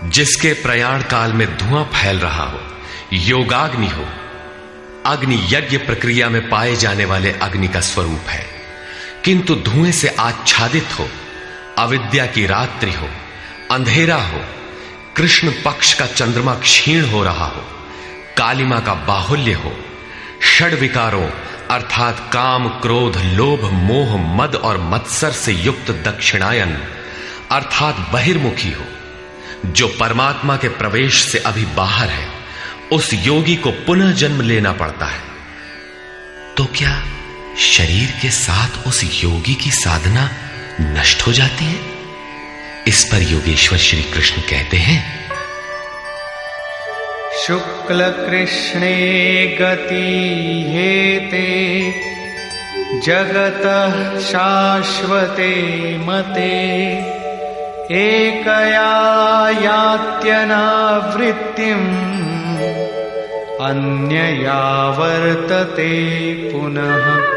जिसके प्रयाण काल में धुआं फैल रहा हो, योगाग्नि हो, अग्नि यज्ञ प्रक्रिया में पाए जाने वाले अग्नि का स्वरूप है, किंतु धुएं से आच्छादित हो, अविद्या की रात्रि हो, अंधेरा हो, कृष्ण पक्ष का चंद्रमा क्षीण हो रहा हो, कालिमा का बाहुल्य हो, षड विकारों अर्थात काम, क्रोध, लोभ, मोह, मद और मत्सर से युक्त दक्षिणायन अर्थात बहिर्मुखी हो, जो परमात्मा के प्रवेश से अभी बाहर है, उस योगी को पुनः जन्म लेना पड़ता है। तो क्या शरीर के साथ उस योगी की साधना नष्ट हो जाती है? इस पर योगेश्वर श्री कृष्ण कहते हैं। शुक्ल कृष्णे गति हेते जगतः शाश्वते मते एकया यात्यनावृत्तिम् अन्यया वर्तते पुनः।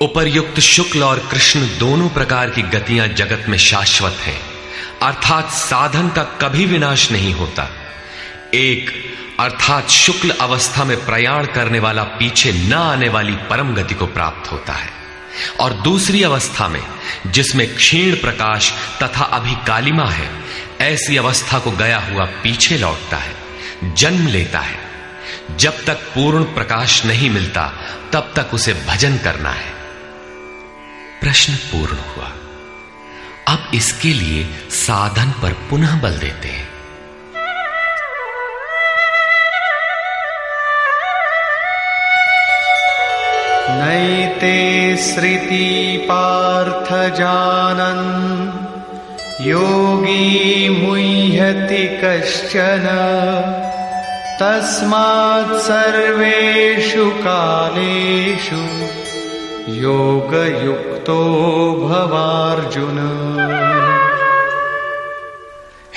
उपर्युक्त शुक्ल और कृष्ण दोनों प्रकार की गतियां जगत में शाश्वत हैं, अर्थात साधन का कभी विनाश नहीं होता। एक अर्थात शुक्ल अवस्था में प्रयाण करने वाला पीछे न आने वाली परम गति को प्राप्त होता है, और दूसरी अवस्था में जिसमें क्षीण प्रकाश तथा अभी कालिमा है, ऐसी अवस्था को गया हुआ पीछे लौटता है, जन्म लेता है। जब तक पूर्ण प्रकाश नहीं मिलता तब तक उसे भजन करना है। प्रश्न पूर्ण हुआ। अब इसके लिए साधन पर पुनः बल देते हैं। नैते श्रुति पार्थ जानन् योगी मुह्यति कश्चन तस्मात् सर्वेषु कालेषु योगयुक्तो भवार्जुन।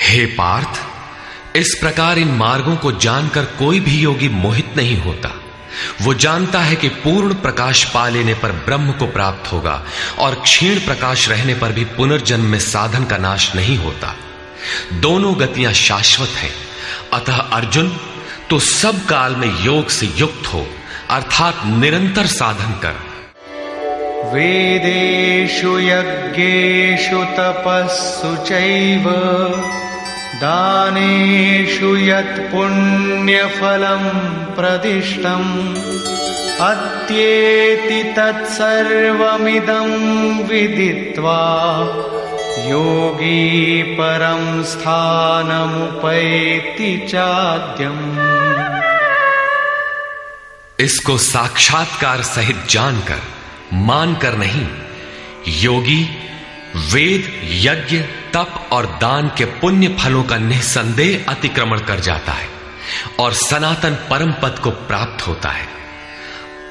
हे पार्थ, इस प्रकार इन मार्गों को जानकर कोई भी योगी मोहित नहीं होता। वो जानता है कि पूर्ण प्रकाश पा लेने पर ब्रह्म को प्राप्त होगा और क्षीण प्रकाश रहने पर भी पुनर्जन्म में साधन का नाश नहीं होता। दोनों गतियां शाश्वत हैं। अतः अर्जुन, तो सब काल में योग से युक्त हो, अर्थात निरंतर साधन कर। वेदेषु यज्ञेषु तपस्सु चैव दानेषु यत् पुण्यफलं प्रदिष्टम् अत्येति तत्सर्वमिदं विदित्वा योगी परं स्थानमुपैति चाद्यम्। इसको साक्षात्कार सहित जानकर, मानकर नहीं, योगी वेद, यज्ञ, तप और दान के पुण्य फलों का निसंदेह अतिक्रमण कर जाता है और सनातन परम पद को प्राप्त होता है।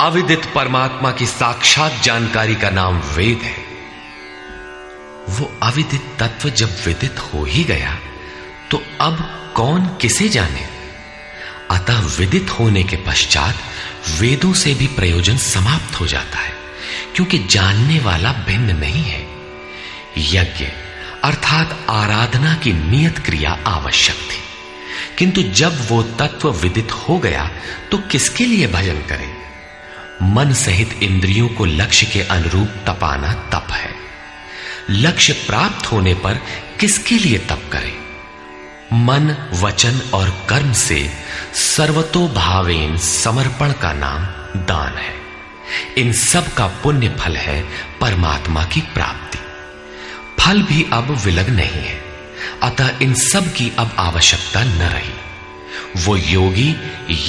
अविदित परमात्मा की साक्षात जानकारी का नाम वेद है। वो अविदित तत्व जब विदित हो ही गया तो अब कौन किसे जाने। अतः विदित होने के पश्चात वेदों से भी प्रयोजन समाप्त हो जाता है, क्योंकि जानने वाला भिन्न नहीं है। यज्ञ अर्थात आराधना की नियत क्रिया आवश्यक थी, किंतु जब वो तत्व विदित हो गया तो किसके लिए भजन करें। मन सहित इंद्रियों को लक्ष्य के अनुरूप तपाना तप है। लक्ष्य प्राप्त होने पर किसके लिए तप करें। मन, वचन और कर्म से सर्वतोभावेन समर्पण का नाम दान है। इन सब का पुण्य फल है परमात्मा की प्राप्ति। फल भी अब विलग नहीं है, अतः इन सब की अब आवश्यकता न रही। वो योगी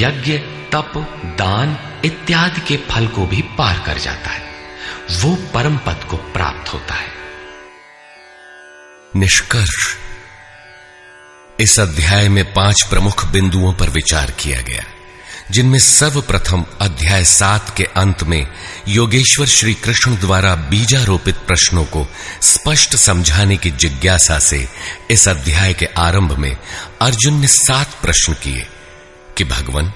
यज्ञ, तप, दान इत्यादि के फल को भी पार कर जाता है। वो परम पद को प्राप्त होता है। निष्कर्ष, इस अध्याय में 5 प्रमुख बिंदुओं पर विचार किया गया, जिनमें सर्वप्रथम अध्याय 7 के अंत में योगेश्वर श्री कृष्ण द्वारा बीजारोपित प्रश्नों को स्पष्ट समझाने की जिज्ञासा से इस अध्याय के आरंभ में अर्जुन ने 7 प्रश्न किए कि भगवान,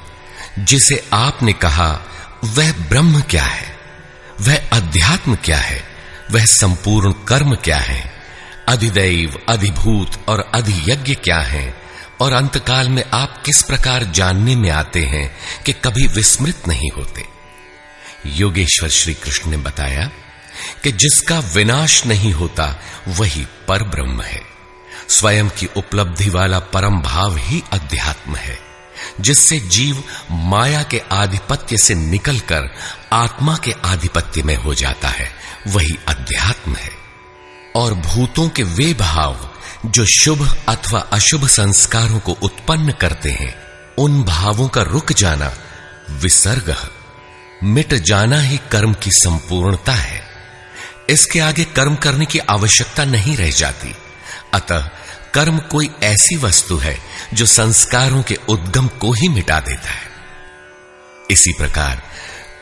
जिसे आपने कहा वह ब्रह्म क्या है, वह अध्यात्म क्या है, वह संपूर्ण कर्म क्या है, अधिदैव, अधिभूत और अधियज्ञ क्या है, और अंतकाल में आप किस प्रकार जानने में आते हैं कि कभी विस्मृत नहीं होते। योगेश्वर श्री कृष्ण ने बताया कि जिसका विनाश नहीं होता वही पर ब्रह्म है। स्वयं की उपलब्धि वाला परम भाव ही अध्यात्म है, जिससे जीव माया के आधिपत्य से निकलकर आत्मा के आधिपत्य में हो जाता है, वही अध्यात्म है। और भूतों के वे भाव जो शुभ अथवा अशुभ संस्कारों को उत्पन्न करते हैं, उन भावों का रुक जाना, विसर्ग, मिट जाना ही कर्म की संपूर्णता है। इसके आगे कर्म करने की आवश्यकता नहीं रह जाती। अतः कर्म कोई ऐसी वस्तु है जो संस्कारों के उद्गम को ही मिटा देता है। इसी प्रकार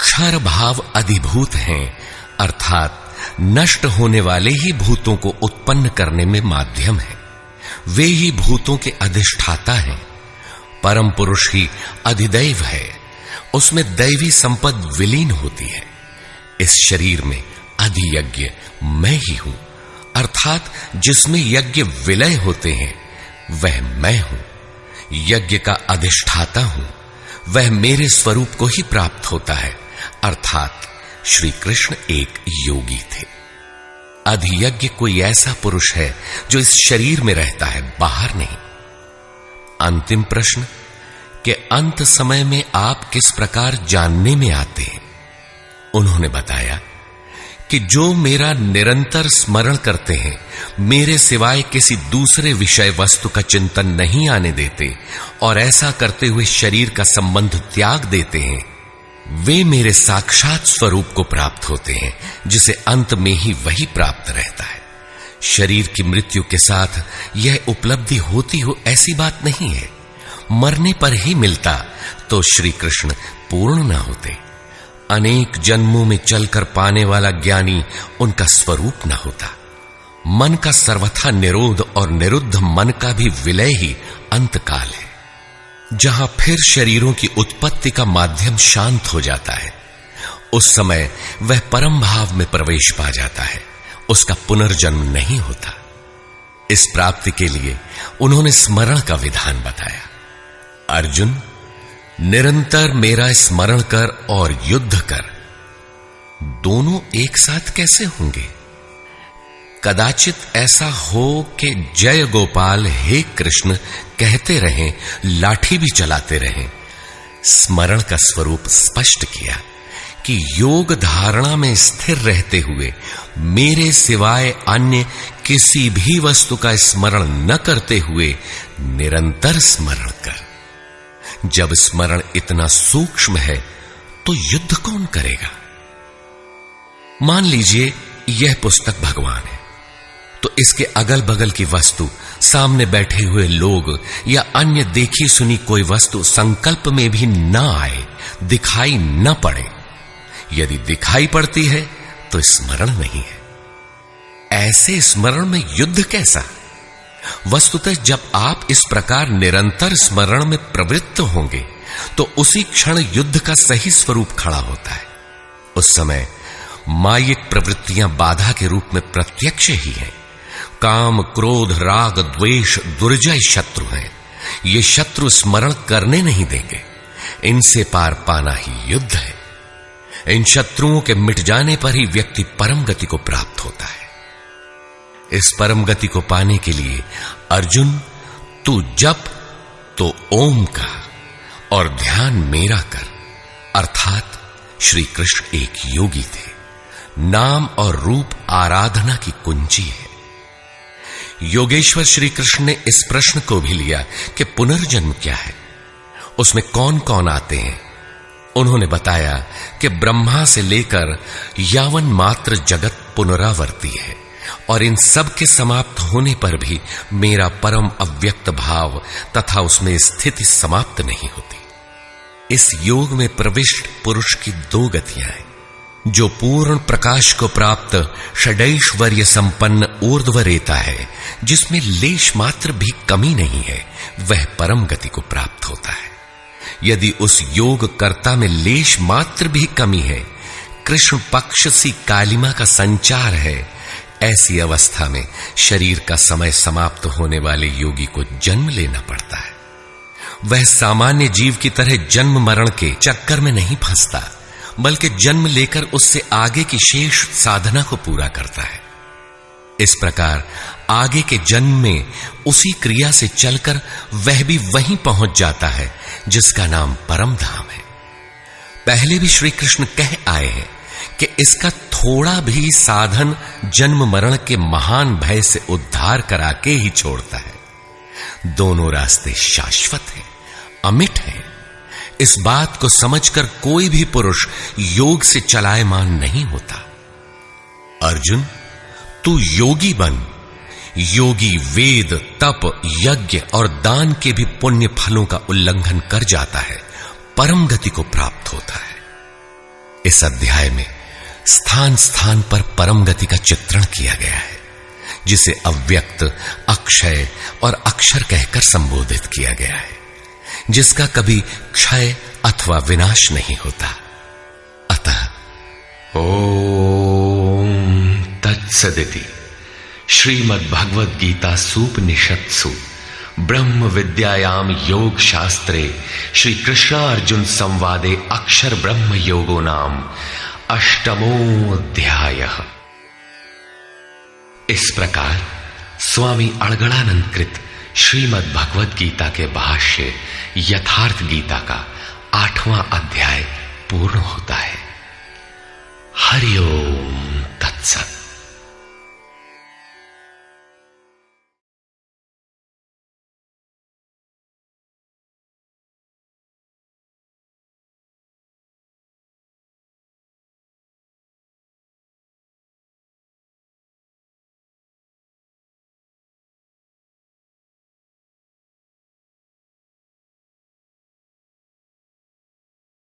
क्षर भाव अधिभूत हैं, अर्थात नष्ट होने वाले ही भूतों को उत्पन्न करने में माध्यम है। वे ही भूतों के अधिष्ठाता हैं। परम पुरुष ही अधिदैव है, उसमें दैवी संपद विलीन होती है। इस शरीर में अधियज्ञ मैं ही हूं, अर्थात जिसमें यज्ञ विलय होते हैं वह मैं हूं। यज्ञ का अधिष्ठाता हूं, वह मेरे स्वरूप को ही प्राप्त होता है, अर्थात श्री कृष्ण एक योगी थे। अधियज्ञ कोई ऐसा पुरुष है जो इस शरीर में रहता है, बाहर नहीं। अंतिम प्रश्न कि अंत समय में आप किस प्रकार जानने में आते हैं। उन्होंने बताया कि जो मेरा निरंतर स्मरण करते हैं, मेरे सिवाय किसी दूसरे विषय वस्तु का चिंतन नहीं आने देते और ऐसा करते हुए शरीर का संबंध त्याग देते हैं, वे मेरे साक्षात स्वरूप को प्राप्त होते हैं, जिसे अंत में ही वही प्राप्त रहता है। शरीर की मृत्यु के साथ यह उपलब्धि होती हो ऐसी बात नहीं है। मरने पर ही मिलता तो श्री कृष्ण पूर्ण न होते। अनेक जन्मों में चलकर पाने वाला ज्ञानी उनका स्वरूप न होता। मन का सर्वथा निरोध और निरुद्ध मन का भी विलय ही अंतकाल है, जहां फिर शरीरों की उत्पत्ति का माध्यम शांत हो जाता है। उस समय वह परम भाव में प्रवेश पा जाता है, उसका पुनर्जन्म नहीं होता। इस प्राप्ति के लिए उन्होंने स्मरण का विधान बताया। अर्जुन, निरंतर मेरा स्मरण कर और युद्ध कर, दोनों एक साथ कैसे होंगे? कदाचित ऐसा हो कि जय गोपाल हे कृष्ण कहते रहें, लाठी भी चलाते रहें। स्मरण का स्वरूप स्पष्ट किया कि योग धारणा में स्थिर रहते हुए मेरे सिवाय अन्य किसी भी वस्तु का स्मरण न करते हुए निरंतर स्मरण कर। जब स्मरण इतना सूक्ष्म है तो युद्ध कौन करेगा? मान लीजिए यह पुस्तक भगवान है, तो इसके अगल बगल की वस्तु, सामने बैठे हुए लोग या अन्य देखी सुनी कोई वस्तु संकल्प में भी न आए, दिखाई न पड़े। यदि दिखाई पड़ती है तो स्मरण नहीं है। ऐसे स्मरण में युद्ध कैसा? वस्तुतः जब आप इस प्रकार निरंतर स्मरण में प्रवृत्त होंगे तो उसी क्षण युद्ध का सही स्वरूप खड़ा होता है। उस समय मायिक प्रवृत्तियां बाधा के रूप में प्रत्यक्ष ही हैं। काम, क्रोध, राग, द्वेष दुर्जय शत्रु हैं। ये शत्रु स्मरण करने नहीं देंगे। इनसे पार पाना ही युद्ध है। इन शत्रुओं के मिट जाने पर ही व्यक्ति परम गति को प्राप्त होता है। इस परम गति को पाने के लिए अर्जुन, तू जप तो ओम का और ध्यान मेरा कर, अर्थात श्री कृष्ण एक योगी थे। नाम और रूप आराधना की कुंजी है। योगेश्वर श्री कृष्ण ने इस प्रश्न को भी लिया कि पुनर्जन्म क्या है, उसमें कौन कौन आते हैं। उन्होंने बताया कि ब्रह्मा से लेकर यावन मात्र जगत पुनरावर्ती है और इन सब के समाप्त होने पर भी मेरा परम अव्यक्त भाव तथा उसमें स्थिति समाप्त नहीं होती। इस योग में प्रविष्ट पुरुष की दो गतियां हैं। जो पूर्ण प्रकाश को प्राप्त षडैश्वर्य संपन्न ऊर्ध्वरेता है, जिसमें लेश मात्र भी कमी नहीं है, वह परम गति को प्राप्त होता है। यदि उस योग कर्ता में लेश मात्र भी कमी है, कृष्ण पक्ष सी कालिमा का संचार है, ऐसी अवस्था में शरीर का समय समाप्त होने वाले योगी को जन्म लेना पड़ता है। वह सामान्य जीव की तरह जन्म मरण के चक्कर में नहीं फंसता, बल्कि जन्म लेकर उससे आगे की शेष साधना को पूरा करता है। इस प्रकार आगे के जन्म में उसी क्रिया से चलकर वह भी वहीं पहुंच जाता है जिसका नाम परम धाम है। पहले भी श्री कृष्ण कह आए हैं कि इसका थोड़ा भी साधन जन्म मरण के महान भय से उद्धार करा के ही छोड़ता है। दोनों रास्ते शाश्वत हैं, अमिट हैं। इस बात को समझकर कोई भी पुरुष योग से चलायमान नहीं होता। अर्जुन, तू योगी बन। योगी वेद, तप, यज्ञ और दान के भी पुण्य फलों का उल्लंघन कर जाता है, परम गति को प्राप्त होता है। इस अध्याय में स्थान स्थान पर परम गति का चित्रण किया गया है, जिसे अव्यक्त, अक्षय और अक्षर कहकर संबोधित किया गया है, जिसका कभी क्षय अथवा विनाश नहीं होता। अतः ओम तत्सदिति श्रीमद् भगवद गीता सूपनिषत्सु ब्रह्म विद्यायाम योग शास्त्रे श्री कृष्णार्जुन संवादे अक्षर ब्रह्म योगो नाम अष्टमोऽध्यायः। इस प्रकार स्वामी अड़गड़ानंद कृत श्रीमद् भगवद गीता के भाष्य यथार्थ गीता का 8वां अध्याय पूर्ण होता है। हरि ओम तत्सत।